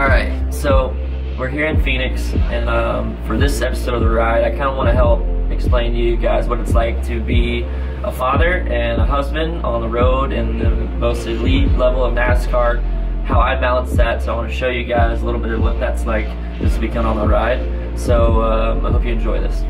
Alright, so we're here in Phoenix, and for this episode of the ride, I kind of want to help explain to you guys what it's like to be a father and a husband on the road in the most elite level of NASCAR, how I balance that. So I want to show you guys a little bit of what that's like just to be kind of on the ride. So I hope you enjoy this.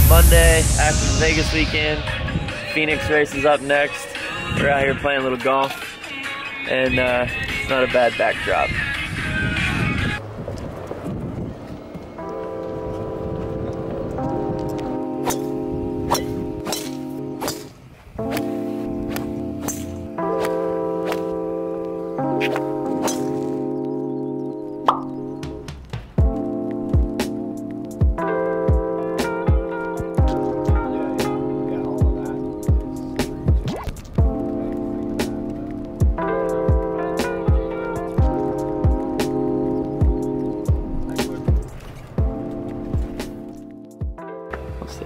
Monday after the Vegas weekend, Phoenix race is up next. We're out here playing a little golf, and it's not a bad backdrop.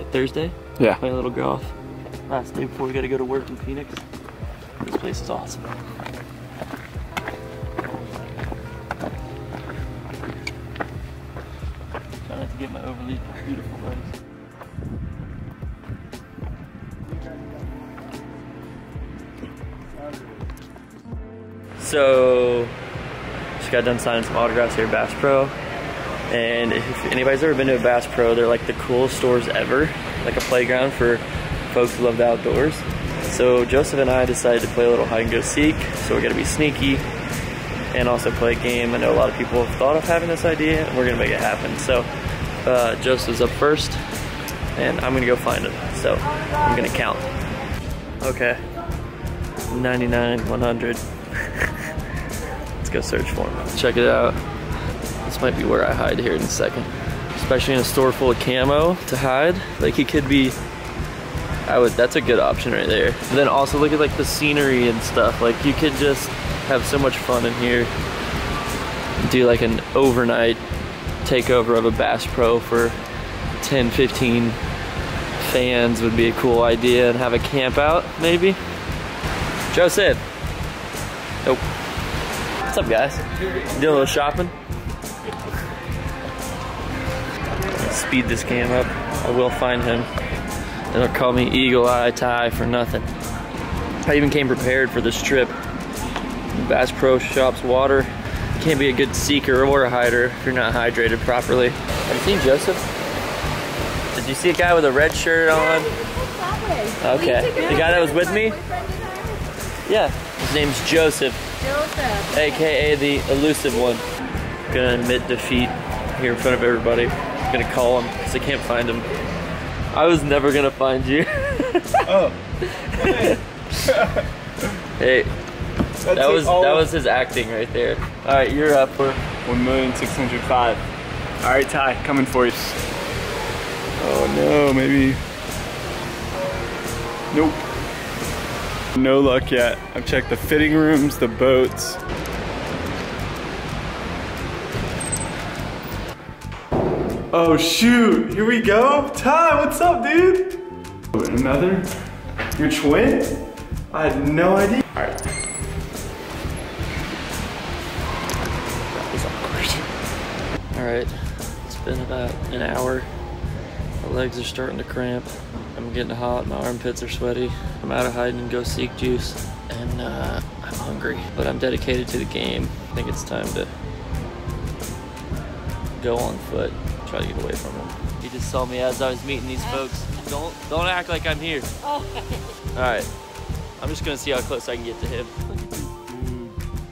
Thursday? Yeah. Playing a little golf. Last day before we gotta go to work in Phoenix. This place is awesome. Try not to get my overly beautiful legs. So, just got done signing some autographs here at Bass Pro. And if anybody's ever been to a Bass Pro, they're like the coolest stores ever, like a playground for folks who love the outdoors. So Joseph and I decided to play a little hide and go seek, so we're gonna be sneaky and also play a game. I know a lot of people have thought of having this idea, and we're gonna make it happen. So Joseph's up first, and I'm gonna go find him. So I'm gonna count. Okay, 99, 100. Let's go search for him. Check it out. This might be where I hide here in a second. Especially in a store full of camo to hide. Like he could be, that's a good option right there. But then also look at like the scenery and stuff. Like you could just have so much fun in here. Do like an overnight takeover of a Bass Pro for 10, 15 fans would be a cool idea, and have a camp out maybe. Joseph. Nope. What's up guys? Doing a little shopping? Speed this game up. I will find him. They don't call me Eagle Eye Ty for nothing. I even came prepared for this trip. Bass Pro Shops water. You can't be a good seeker or a hider if you're not hydrated properly. Have you seen Joseph? Did you see a guy with a red shirt on? Okay. The guy that was with me? Yeah. His name's Joseph. Joseph. AKA the elusive one. Gonna admit defeat here in front of everybody. I'm gonna call him because I can't find him. I was never gonna find you. Oh. Hey, that was his acting right there. All right, you're up for 1,605,000. All right, Ty, coming for you. Oh no, maybe. Nope. No luck yet. I've checked the fitting rooms, the boats. Oh shoot, here we go. Ty, what's up, dude? Another? Your twin? I had no idea. All right. That was awkward. All right, it's been about an hour. My legs are starting to cramp. I'm getting hot, my armpits are sweaty. I'm out of hide and go seek juice, and I'm hungry, but I'm dedicated to the game. I think it's time to go on foot. Try to get away from him. He just saw me as I was meeting these folks. Don't act like I'm here. Oh. All right. I'm just gonna see how close I can get to him.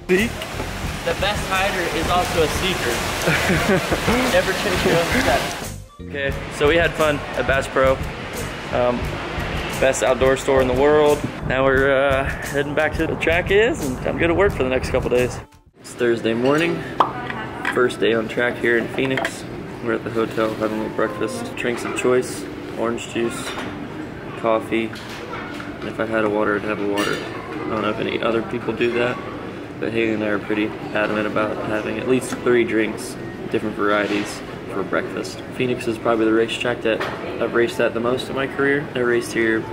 Seek? The best hider is also a seeker. Never chase your own steps. Okay, so we had fun at Bass Pro. Best outdoor store in the world. Now we're heading back to the track and I'm gonna work for the next couple days. It's Thursday morning. First day on track here in Phoenix. We're at the hotel having a little breakfast. Drinks of choice, orange juice, coffee. And if I had a water, I'd have a water. I don't know if any other people do that, but Haley and I are pretty adamant about having at least 3 drinks, different varieties, for breakfast. Phoenix is probably the racetrack that I've raced at the most in my career. I raced here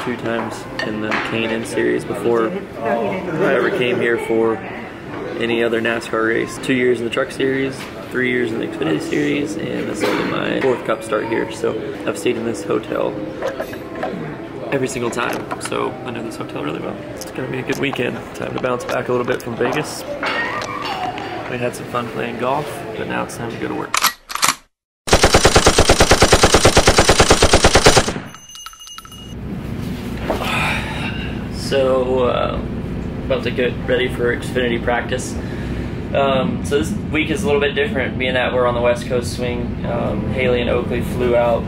2 times in the K&N series before I ever came here for any other NASCAR race. 2 years in the Truck Series, 3 years in the Xfinity Series, and this will be my 4th Cup start here. So I've stayed in this hotel every single time, so I know this hotel really well. It's gonna be a good weekend. Time to bounce back a little bit from Vegas. We had some fun playing golf, but now it's time to go to work. So, about to get ready for Xfinity practice. So this week is a little bit different, being that we're on the West Coast swing. Haley and Oakley flew out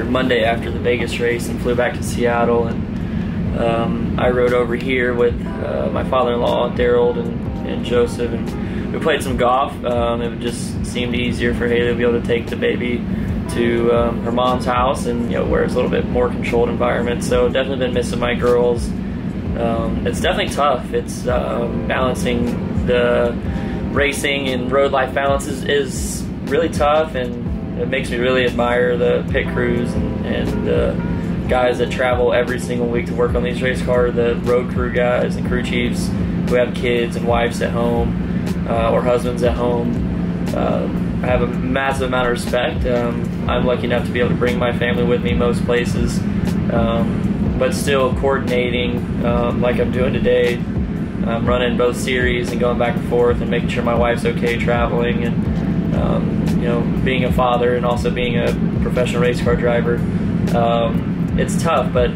Monday after the Vegas race and flew back to Seattle, and I rode over here with my father-in-law, Daryl, and Joseph, and we played some golf. It just seemed easier for Haley to be able to take the baby to her mom's house, and where it's a little bit more controlled environment. So definitely been missing my girls. It's definitely tough. It's balancing the racing and road life balance is really tough, and it makes me really admire the pit crews and the guys that travel every single week to work on these race cars, the road crew guys and crew chiefs who have kids and wives at home or husbands at home. I have a massive amount of respect. I'm lucky enough to be able to bring my family with me most places, but still coordinating like I'm doing today. I'm running both series and going back and forth and making sure my wife's okay traveling, and being a father and also being a professional race car driver. It's tough, but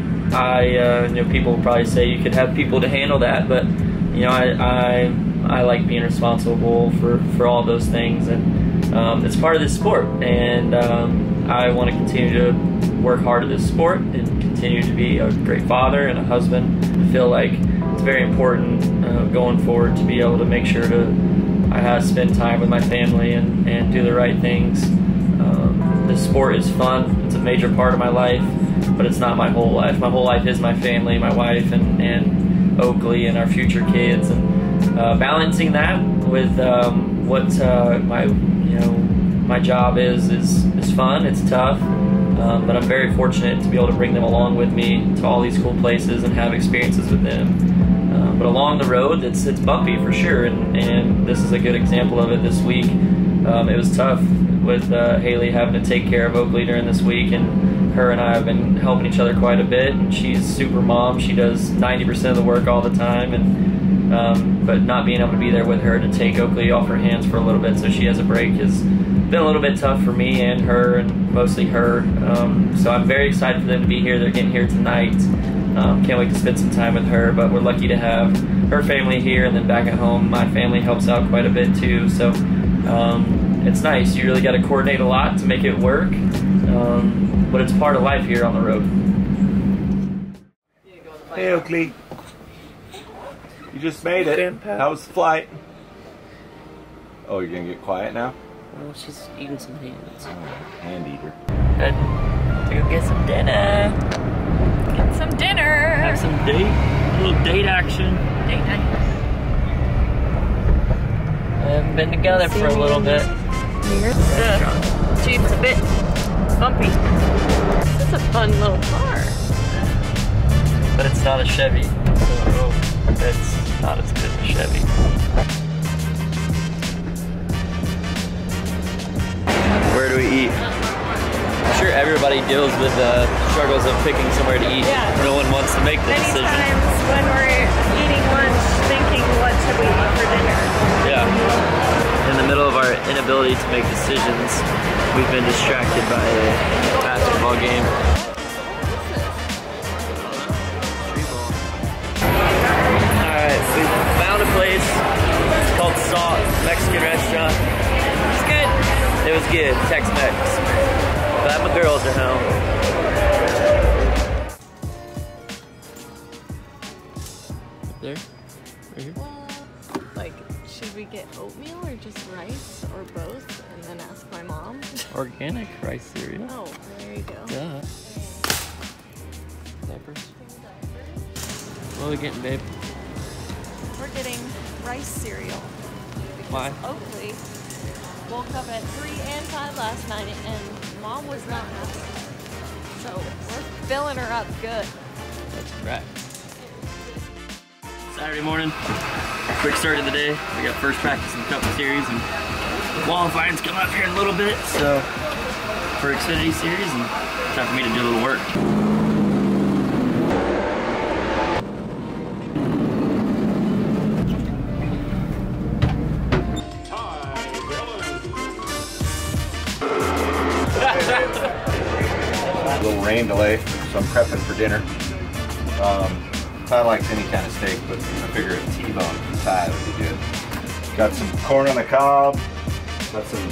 people will probably say you could have people to handle that, but I like being responsible for all those things, and it's part of this sport, and I want to continue to work hard at this sport and continue to be a great father and a husband. I feel like it's very important going forward to be able to make sure I have to spend time with my family and do the right things. This sport is fun. It's a major part of my life, but it's not my whole life. My whole life is my family, my wife, and Oakley, and our future kids, and balancing that with what my job is fun. It's tough, but I'm very fortunate to be able to bring them along with me to all these cool places and have experiences with them. But along the road, it's bumpy for sure, and this is a good example of it this week. It was tough with Haley having to take care of Oakley during this week, and her and I have been helping each other quite a bit, and she's super mom. She does 90% of the work all the time, and but not being able to be there with her to take Oakley off her hands for a little bit so she has a break has been a little bit tough for me and her, and mostly her. So I'm very excited for them to be here. They're getting here tonight. Can't wait to spend some time with her, but we're lucky to have her family here, and then back at home my family helps out quite a bit too, so it's nice. You really got to coordinate a lot to make it work, but it's part of life here on the road. Hey Oakley, you just made it. How was the flight? Oh, you're gonna get quiet now? Well, she's eating some hands. Oh, hand eater. Good. To go get some dinner. Get some dinner. Have some a little date action. Date night. We haven't been together for a little bit. The Jeep's a bit bumpy. This is a fun little car. But it's not a Chevy, so it's not as good as a Chevy. Where do we eat? I'm sure everybody deals with the struggles of picking somewhere to eat. Yeah. No one wants to make the decision. Many times when we're eating lunch, thinking what should we eat for dinner. Yeah. And the middle of our inability to make decisions, we've been distracted by a basketball game. Alright, we found a place. It's called Salt, Mexican restaurant. It's good. It was good, Tex-Mex. Glad my girls are home. There? Right here? Like, should we get oatmeal or just rice or both and then ask my mom? Organic rice cereal. Oh, there you go. Yeah. Diapers. What are we getting, babe? We're getting rice cereal. Why? Oakley woke up at 3 and 5 last night and mom was not happy. So we're filling her up good. That's right. Saturday morning, quick start of the day. We got first practice in the Cup Series and qualifying's coming up here in a little bit. So for Xfinity Series, and time for me to do a little work. A little rain delay, so I'm prepping for dinner. Ty likes any kind of steak, but I figure a T-bone from Ty would be good. Got some corn on the cob, got some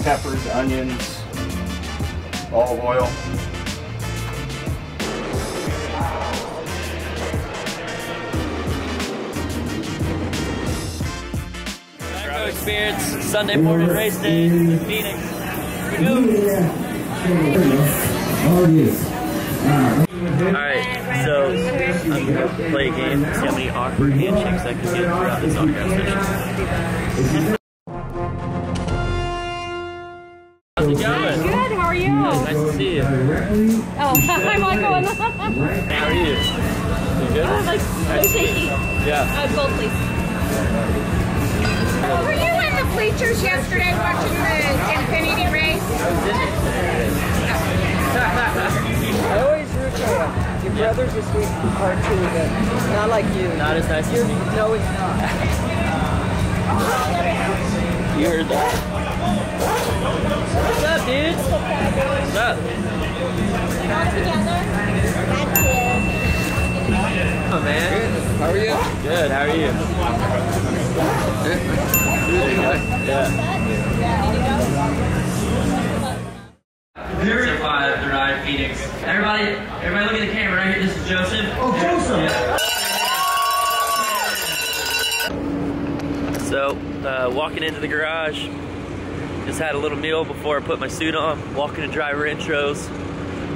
peppers, onions, olive oil. Backrow Experience, Sunday morning race day in Phoenix. Here we go. Alright, so I'm gonna play a game, see how many awkward handshakes I can get throughout this autograph session. How's it going? Good, how are you? Nice to see you. Oh, I'm like going How are you? You good? like so shaky. Yeah. Gold, please. Were you in the bleachers yesterday watching the Infinity race? I always root for you. Your brother's a sweetheart too, but not like you. Not as nice as me. No, he's not. You heard that? What's up, dude? What's up? All together? That's it. Oh, man. How are you? Good, how are you? Yeah. Here's a 5, the ride, Phoenix. Everybody look at the camera right here. This is Joseph. Oh, Joseph! Yeah. So, walking into the garage, just had a little meal before I put my suit on, walking to driver intros.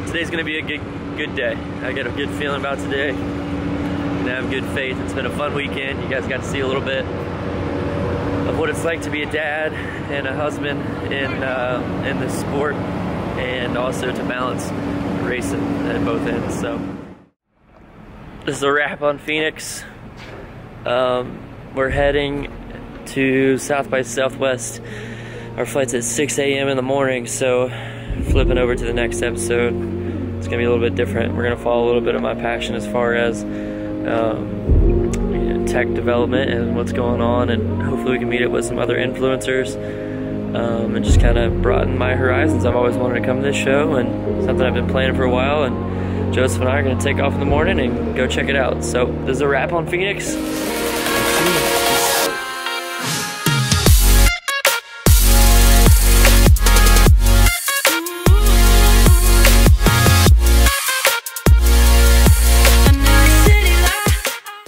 Today's gonna be a good day. I got a good feeling about today. And I have good faith. It's been a fun weekend. You guys got to see a little bit of what it's like to be a dad and a husband in the sport, and also to balance racing at both ends. So this is a wrap on Phoenix. We're heading to South by Southwest. Our flight's at 6 a.m. in the morning, so flipping over to the next episode, it's gonna be a little bit different. We're gonna follow a little bit of my passion as far as tech development and what's going on, and hopefully we can meet up with some other influencers and just kind of broaden my horizons. I've always wanted to come to this show, and something I've been planning for a while, and Joseph and I are going to take off in the morning and go check it out. So this is a wrap on Phoenix. See you.